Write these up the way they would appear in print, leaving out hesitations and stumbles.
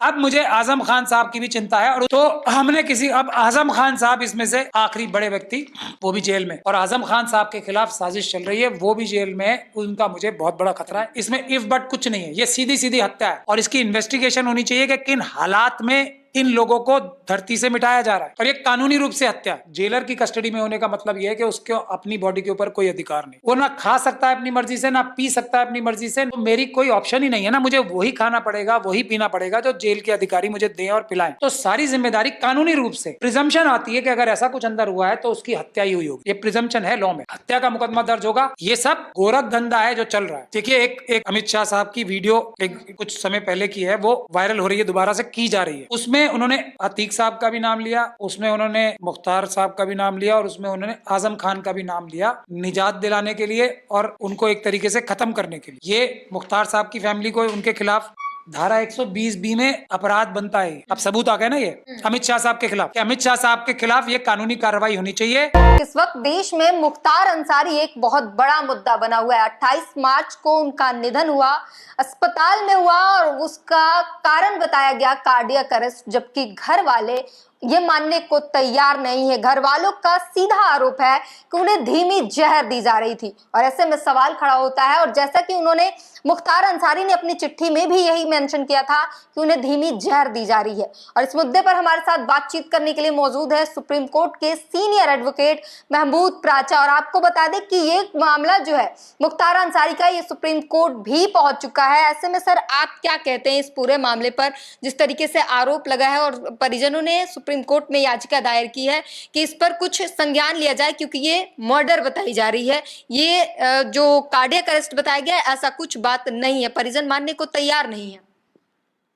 अब मुझे आजम खान साहब की भी चिंता है, और तो हमने अब आजम खान साहब इसमें से आखिरी बड़े व्यक्ति, वो भी जेल में, और आजम खान साहब के खिलाफ साजिश चल रही है, वो भी जेल में है। उनका मुझे बहुत बड़ा खतरा है। इसमें इफ बट कुछ नहीं है, ये सीधी सीधी हत्या है, और इसकी इन्वेस्टिगेशन होनी चाहिए कि किन हालात में इन लोगों को धरती से मिटाया जा रहा है, और ये कानूनी रूप से हत्या। जेलर की कस्टडी में होने का मतलब ये है कि उसको अपनी बॉडी के ऊपर कोई अधिकार नहीं, वो ना खा सकता है अपनी मर्जी से, ना पी सकता है अपनी मर्जी से। तो मेरी कोई ऑप्शन ही नहीं है ना, मुझे वही खाना पड़ेगा, वही पीना पड़ेगा जो जेल के अधिकारी मुझे दें और पिलाएं। तो सारी जिम्मेदारी कानूनी रूप से, प्रिजम्पशन आती है कि अगर ऐसा कुछ अंदर हुआ है तो उसकी हत्या ही हुई होगी। ये प्रिजम्पशन है लॉ में, हत्या का मुकदमा दर्ज होगा। ये सब गोरख धंधा है जो चल रहा है। देखिए, एक अमित शाह साहब की वीडियो कुछ समय पहले की है, वो वायरल हो रही है, दोबारा से की जा रही है। उसमें उन्होंने अतीक साहब का भी नाम लिया, उसमें उन्होंने मुख्तार साहब का भी नाम लिया, और उसमें उन्होंने आजम खान का भी नाम लिया, निजात दिलाने के लिए और उनको एक तरीके से खत्म करने के लिए। ये मुख्तार साहब की फैमिली को, उनके खिलाफ धारा 120B में अपराध बनता है। अब सबूत आ गए ना ये अमित शाह साहब के खिलाफ। अमित शाह साहब के खिलाफ ये कानूनी कार्रवाई होनी चाहिए। इस वक्त देश में मुख्तार अंसारी एक बहुत बड़ा मुद्दा बना हुआ है। 28 मार्च को उनका निधन हुआ, अस्पताल में हुआ, और उसका कारण बताया गया कार्डियक अरेस्ट, जबकि घर वाले ये मानने को तैयार नहीं है। घर वालों का सीधा आरोप है कि उन्हें धीमी जहर दी जा रही थी, और ऐसे में सवाल खड़ा होता है। और जैसा कि उन्होंने, मुख्तार अंसारी ने अपनी चिट्ठी में भी यही मेंशन किया था कि उन्हें धीमी जहर दी जा रही है। और इस मुद्दे पर हमारे साथ बातचीत करने के लिए मौजूद है सुप्रीम कोर्ट के सीनियर एडवोकेट महमूद प्राचा। और आपको बता दें कि ये मामला जो है मुख्तार अंसारी का, ये सुप्रीम कोर्ट भी पहुंच चुका है। ऐसे में सर, आप क्या कहते हैं इस पूरे मामले पर, जिस तरीके से आरोप लगा है और परिजनों ने सुप्रीम कोर्ट में याचिका दायर की है कि इस पर कुछ संज्ञान लिया जाए, क्योंकि ये मर्डर बताई जा रही है, ये जो कार्डियक अरेस्ट बताया गया है, ऐसा कुछ बात नहीं है, परिजन मानने को तैयार नहीं है।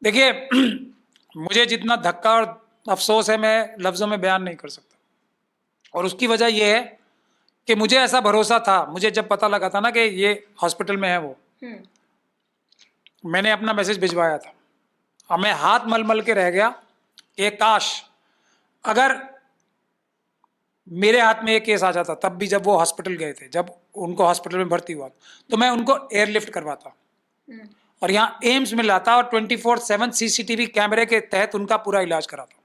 देखिए, मुझे जितना धक्का और अफसोस है, मैं लफ्जों में बयान नहीं कर सकता, और उसकी वजह यह है कि मुझे ऐसा भरोसा था, मुझे जब पता लगा था ना कि ये हॉस्पिटल में है, वो मैंने अपना मैसेज भिजवाया था, और मैं हाथ मल मल के रह गया कि काश अगर मेरे हाथ में एक केस आ जाता, तब भी जब वो हॉस्पिटल गए थे, जब उनको हॉस्पिटल में भर्ती हुआ, तो मैं उनको एयरलिफ्ट करवाता और यहाँ एम्स में लाता, और 24/7 CCTV कैमरे के तहत उनका पूरा इलाज कराता।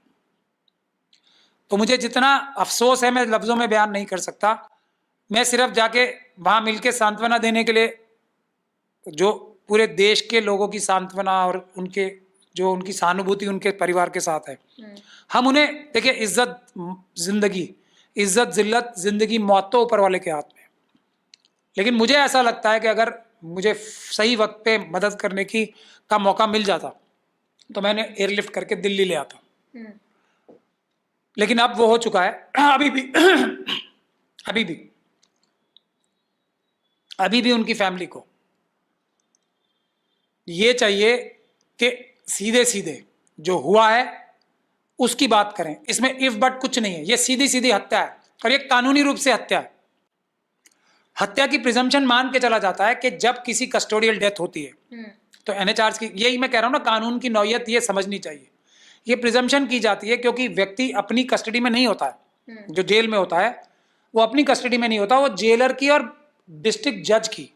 तो मुझे जितना अफसोस है, मैं लफ्जों में बयान नहीं कर सकता। मैं सिर्फ जाके वहां मिलके सांत्वना देने के लिए, जो पूरे देश के लोगों की सांत्वना और उनके जो उनकी सहानुभूति उनके परिवार के साथ है, हम उन्हें देखिए, इज्जत जिल्लत जिंदगी मौत तो ऊपर वाले के हाथ में। लेकिन मुझे ऐसा लगता है कि अगर मुझे सही वक्त पे मदद करने का मौका मिल जाता, तो मैंने एयरलिफ्ट करके दिल्ली ले आता। लेकिन अब वो हो चुका है। अभी भी उनकी फैमिली को ये चाहिए कि सीधे सीधे जो हुआ है उसकी बात करें। इसमें इफ बट कुछ नहीं है, ये सीधी सीधी हत्या है, और ये कानूनी रूप से हत्या है। हत्या की प्रिजम्पशन मान के चला जाता है कि जब किसी कस्टोडियल डेथ होती है, तो NHRs की, यही मैं कह रहा हूं ना, कानून की नौयत ये समझनी चाहिए। ये प्रिजम्पशन की जाती है क्योंकि व्यक्ति अपनी कस्टडी में नहीं होता है। जो जेल में होता है वो अपनी कस्टडी में नहीं होता, वो जेलर की और डिस्ट्रिक्ट जज की,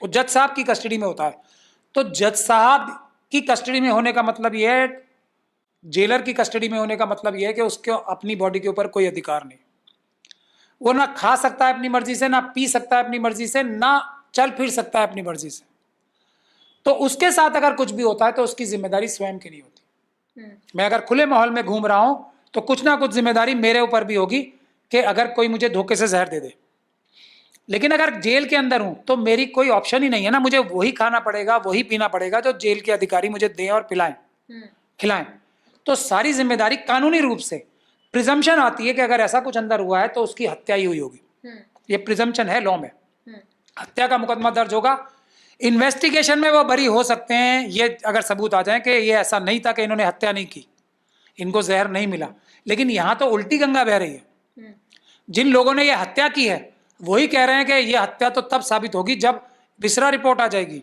वो जज साहब की कस्टडी में होता है। तो जज साहब की कस्टडी में होने का मतलब यह है, जेलर की कस्टडी में होने का मतलब यह है कि उसके अपनी बॉडी के ऊपर कोई अधिकार नहीं। वो ना खा सकता है अपनी मर्जी से, ना पी सकता है अपनी मर्जी से, ना चल फिर सकता है अपनी मर्जी से। तो उसके साथ अगर कुछ भी होता है तो उसकी जिम्मेदारी स्वयं की नहीं होती। मैं अगर खुले माहौल में घूम रहा हूं तो कुछ ना कुछ जिम्मेदारी मेरे ऊपर भी होगी कि अगर कोई मुझे धोखे से जहर दे दे। लेकिन अगर जेल के अंदर हूं तो मेरी कोई ऑप्शन ही नहीं है ना, मुझे वही खाना पड़ेगा, वही पीना पड़ेगा जो जेल के अधिकारी मुझे दें और पिलाएं, खिलाएं। तो सारी जिम्मेदारी कानूनी रूप से, प्रिजम्पशन आती है कि अगर ऐसा कुछ अंदर हुआ है तो उसकी हत्या ही हुई होगी। ये प्रिजम्पशन है लॉ में, हत्या का मुकदमा दर्ज होगा। इन्वेस्टिगेशन में वो बरी हो सकते हैं, ये अगर सबूत आ जाए कि ये ऐसा नहीं था, कि इन्होंने हत्या नहीं की, इनको जहर नहीं मिला। लेकिन यहाँ तो उल्टी गंगा बह रही है। जिन लोगों ने ये हत्या की है वही कह रहे हैं कि ये हत्या तो तब साबित होगी जब विसरा रिपोर्ट आ जाएगी।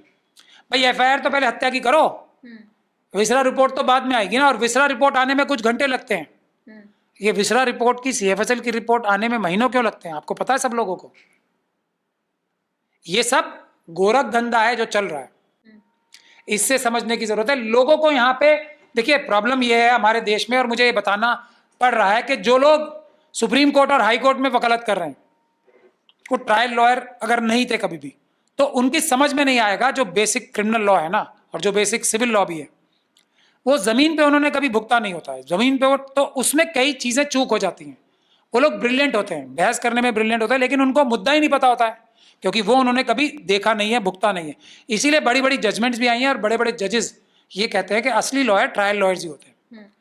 भाई FIR तो पहले हत्या की करो, विसरा रिपोर्ट तो बाद में आएगी ना, और विसरा रिपोर्ट आने में कुछ घंटे लगते हैं। ये विसरा रिपोर्ट की, CFSL की रिपोर्ट आने में महीनों क्यों लगते हैं, आपको पता है सब लोगों को। ये सब गोरख धंधा है जो चल रहा है, इससे समझने की जरूरत है। लोगों को यहाँ पे देखिए प्रॉब्लम ये है हमारे देश में, और मुझे ये बताना पड़ रहा है कि जो लोग सुप्रीम कोर्ट और हाई कोर्ट में वकालत कर रहे हैं, वो ट्रायल लॉयर अगर नहीं थे कभी भी, तो उनकी समझ में नहीं आएगा जो बेसिक क्रिमिनल लॉ है ना, और जो बेसिक सिविल लॉ भी है, वो जमीन पे उन्होंने कभी भुगता नहीं होता है। जमीन पे वो, तो उसमें कई चीजें चूक हो जाती हैं। वो लोग ब्रिलियंट होते हैं, बहस करने में ब्रिलियंट होते हैं, लेकिन उनको मुद्दा ही नहीं पता होता है, क्योंकि वो उन्होंने कभी देखा नहीं है, भुगता नहीं है। इसीलिए बड़ी बड़ी जजमेंट्स भी आई हैं, और बड़े बड़े जजेस ये कहते हैं कि असली लॉयर ट्रायल लॉयर्स ही होते हैं।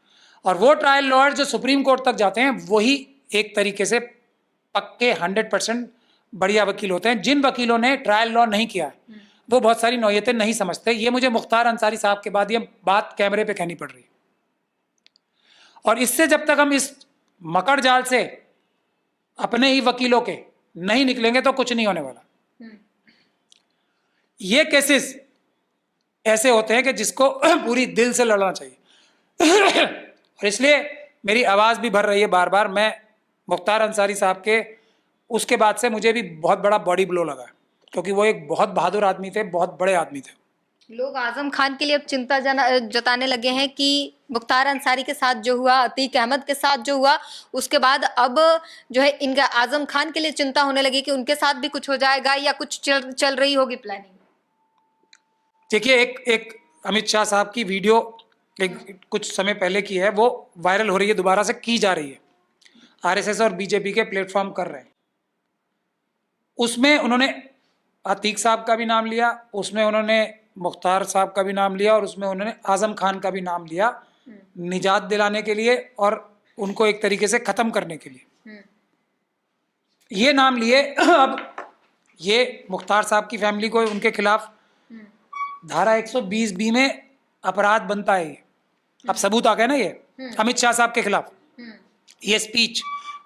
और वो ट्रायल लॉयर जो सुप्रीम कोर्ट तक जाते हैं, वही एक तरीके से पक्के 100% बढ़िया वकील होते हैं। जिन वकीलों ने ट्रायल लॉ नहीं किया है, वो बहुत सारी नौयतें नहीं समझते। ये मुझे मुख्तार अंसारी साहब के बाद ये बात कैमरे पे कहनी पड़ रही है। और इससे जब तक हम इस मकड़ जाल से अपने ही वकीलों के नहीं निकलेंगे तो कुछ नहीं होने वाला। ये केसेस ऐसे होते हैं कि जिसको पूरी दिल से लड़ना चाहिए। और इसलिए मेरी आवाज भी भर रही है बार बार। मैं मुख्तार अंसारी साहब के उसके बाद से मुझे भी बहुत बड़ा बॉडी ब्लो लगा, क्योंकि वो एक बहुत बहादुर आदमी थे, बहुत बड़े आदमी थे। लोग आजम खान के लिए अब चिंता जताने लगे हैं कि मुख्तार अंसारी के साथ जो हुआ, अतीक अहमद के साथ जो हुआ, उसके बाद अब जो है इनका आजम खान के लिए चिंता होने लगी कि उनके साथ भी कुछ हो जाएगा या कुछ चल रही होगी प्लानिंग। देखिए एक अमित शाह साहब की वीडियो कुछ समय पहले की है, वो वायरल हो रही है, दोबारा से की जा रही है। आरएसएस और बीजेपी के प्लेटफॉर्म कर रहे हैं। उसमें उन्होंने अतीक साहब का भी नाम लिया, उसमें उन्होंने मुख्तार साहब का भी नाम लिया, और उसमें उन्होंने आजम खान का भी नाम लिया, निजात दिलाने के लिए और उनको एक तरीके से खत्म करने के लिए ये नाम लिए। अब ये मुख्तार साहब की फैमिली को, उनके खिलाफ धारा 120B में अपराध बनता है। ये अब सबूत आ गए ना, ये अमित शाह साहब के खिलाफ ये स्पीच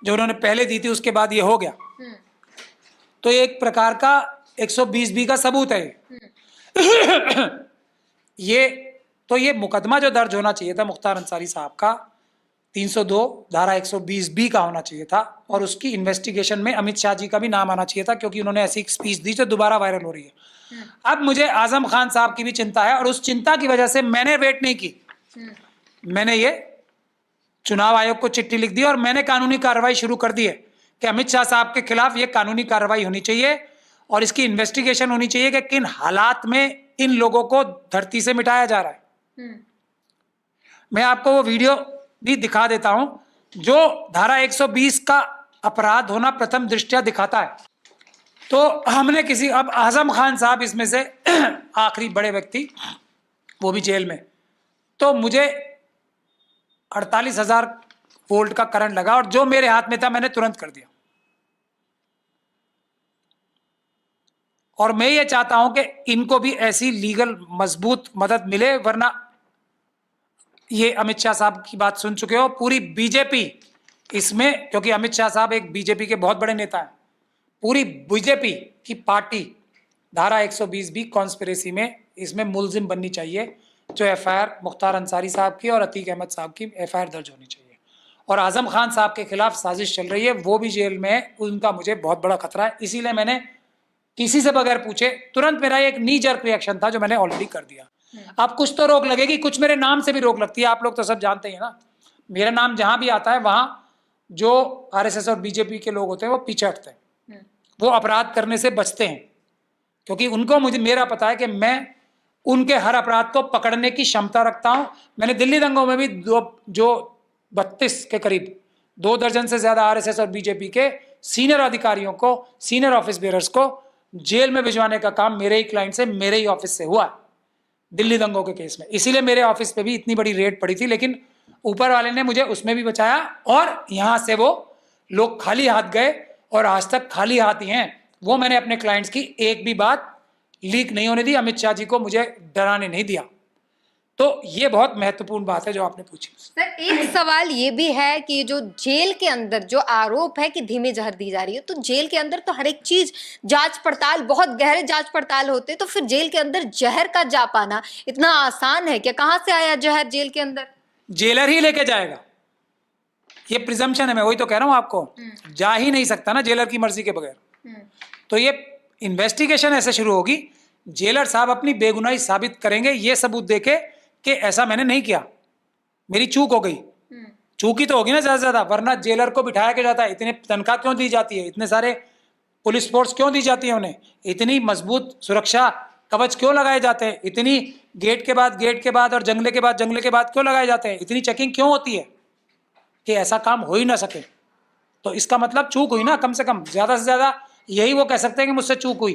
जो उन्होंने पहले दी थी, उसके बाद ये हो गया, तो एक प्रकार का 120B का सबूत है ये। तो ये मुकदमा जो दर्ज होना चाहिए था मुख्तार अंसारी साहब का, 302 धारा 120B का होना चाहिए था, और उसकी इन्वेस्टिगेशन में अमित शाह जी का भी नाम आना चाहिए था, क्योंकि उन्होंने ऐसी स्पीच दी जो दोबारा वायरल हो रही है। अब मुझे आजम खान साहब की भी चिंता है, और उस चिंता की वजह से मैंने वेट नहीं की। मैंने ये चुनाव आयोग को चिट्ठी लिख दी और मैंने कानूनी कार्रवाई शुरू कर दी है कि अमित शाह साहब के खिलाफ ये कानूनी कार्रवाई होनी चाहिए, और इसकी इन्वेस्टिगेशन होनी चाहिए कि किन हालात में इन लोगों को धरती से मिटाया जा रहा है। मैं आपको वो वीडियो भी दिखा देता हूं जो धारा 120 का अपराध होना प्रथम दृष्टया दिखाता है। तो हमने अब आजम खान साहब इसमें से आखिरी बड़े व्यक्ति, वो भी जेल में, तो मुझे 48,000 वोल्ट का करंट लगा, और जो मेरे हाथ में था मैंने तुरंत कर दिया। और मैं ये चाहता हूं कि इनको भी ऐसी लीगल मजबूत मदद मिले, वरना ये अमित शाह साहब की बात सुन चुके हो, पूरी बीजेपी इसमें, क्योंकि अमित शाह साहब एक बीजेपी के बहुत बड़े नेता हैं, पूरी बीजेपी की पार्टी धारा 120B कॉन्स्पिरेसी में इसमें मुलजिम बननी चाहिए। जो एफआईआर मुख्तार अंसारी साहब की और अतीक अहमद साहब की एफआईआर दर्ज होनी चाहिए। और आजम खान साहब के खिलाफ साजिश चल रही है, वो भी जेल में है, उनका मुझे बहुत बड़ा खतरा है। इसीलिए मैंने किसी से बगैर पूछे तुरंत मेरा एक नी जर्क रिएक्शन था, जो मैंने ऑलरेडी कर दिया। अब कुछ तो रोक लगेगी, कुछ मेरे नाम से भी रोक लगती है, आप लोग तो सब जानते हैं ना। मेरा नाम जहां भी आता है वहां जो आरएसएस और बीजेपी के लोग होते हैं वो पीछे हटते हैं, वो अपराध करने से बचते हैं, क्योंकि उनको मेरा पता है कि मैं उनके हर अपराध को पकड़ने की क्षमता रखता हूं। मैंने दिल्ली दंगों में भी 32 के करीब 2 दर्जन से ज्यादा आरएसएस और बीजेपी के सीनियर अधिकारियों को, सीनियर ऑफिस बेयरर्स को जेल में भिजवाने का काम मेरे ही क्लाइंट से, मेरे ही ऑफिस से हुआ दिल्ली दंगों के केस में। इसीलिए मेरे ऑफिस पे भी इतनी बड़ी रेड पड़ी थी, लेकिन ऊपर वाले ने मुझे उसमें भी बचाया, और यहां से वो लोग खाली हाथ गए और आज तक खाली हाथ ही हैं। वो मैंने अपने क्लाइंट्स की एक भी बात लीक नहीं होने दी, अमित शाह जी को मुझे डराने नहीं दिया। तो ये बहुत महत्वपूर्ण बात है जो आपने पूछी। सर एक सवाल ये भी है कि जो जेल के अंदर जो आरोप है कि धीमी जहर दी जा रही है, तो जेल के अंदर तो हर एक चीज जांच पड़ताल, बहुत गहरे जांच पड़ताल होते, तो फिर जेल के अंदर जहर का जा पाना इतना आसान है क्या? कहाँ से आया जहर जेल के अंदर? जेलर ही लेके जाएगा, ये प्रिजम्पशन है। मैं वही तो कह रहा हूँ आपको, जा ही नहीं सकता ना जेलर की मर्जी के बगैर। तो ये इन्वेस्टिगेशन ऐसे शुरू होगी, जेलर साहब अपनी बेगुनाही साबित करेंगे ये सबूत देके कि ऐसा मैंने नहीं किया, मेरी चूक हो गई, चूक ही तो होगी ना ज्यादा से ज्यादा, वरना जेलर को बिठाया के जाता है। इतने तनख्वाह क्यों दी जाती है, इतने सारे पुलिस फोर्स क्यों दी जाती है उन्हें, इतनी मजबूत सुरक्षा कवच क्यों लगाए जाते हैं, इतनी गेट के बाद और जंगले के बाद क्यों लगाए जाते हैं, इतनी चेकिंग क्यों होती है कि ऐसा काम हो ही ना सके। तो इसका मतलब चूक हुई ना, कम से कम ज्यादा से ज्यादा यही वो कह सकते हैं कि मुझसे चूक हुई।